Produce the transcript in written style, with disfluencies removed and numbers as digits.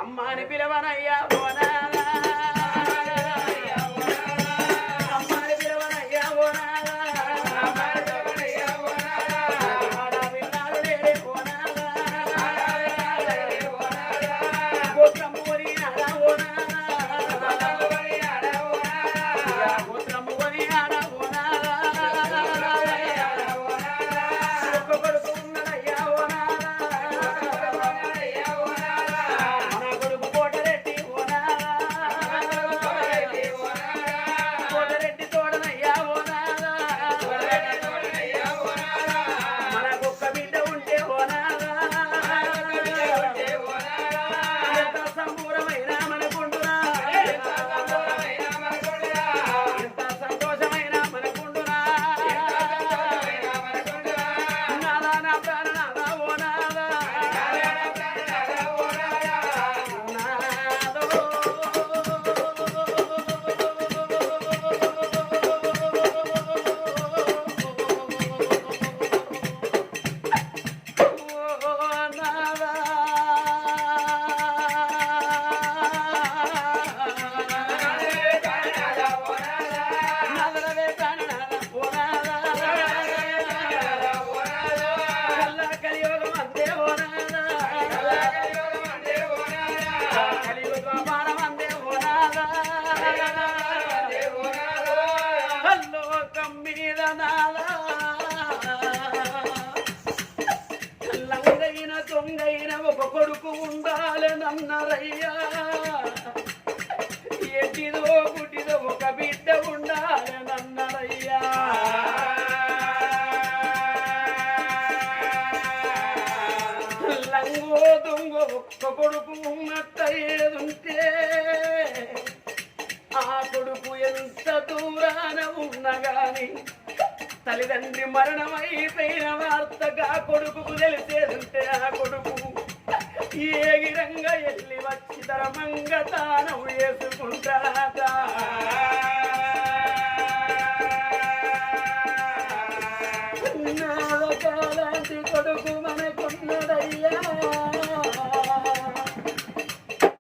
అమ్మాని పిలవనయ్యా ఓనాదా అమ్మాని పిలవనయ్యా ఓనాదా విన్నాడు లేడే ఓనాదా గోత్రము వరియాడా ఓనాదా గోత్రము వరియాడా ఓనాదా ఒక్క కొడుకు ఉన్నదయ్యా ఓనాదా మన కొడుకు కోటరెడ్డి ఓనాదా కోటరెడ్డి తోడనయ్యా ఓనాదా మనకొక్క బిడ్డ ఉంటే ఓనాదా ఎంత సంబూరమైన మనకుండునా ఎంత సంతోషమైన మనకుండునా నాదా నా ప్రాణనాదా ఓనాదా దొంగైన ఒక కొడుకు ఉండాలనన్నారయ్యా ఎట్టిదో గుడ్డిదో ఒక బిడ్డ ఉండాలనన్నారయ్యా లంగో దొంగ ఒక్క కొడుకు ఉన్నట్టయ్యేదుంటే ఆ కొడుకు ఎంత దూరాన ఉన్నగాని తల్లిదండ్రి మరణమైపోయిన వార్తగా కొడుకు తెలిసేదంటే ఆ కొడుకు ఏగిరంగా ఎల్లి వచ్చి ధర్మంగా తానం వేసుకుంటాట నాదొకలాంటి కొడుకు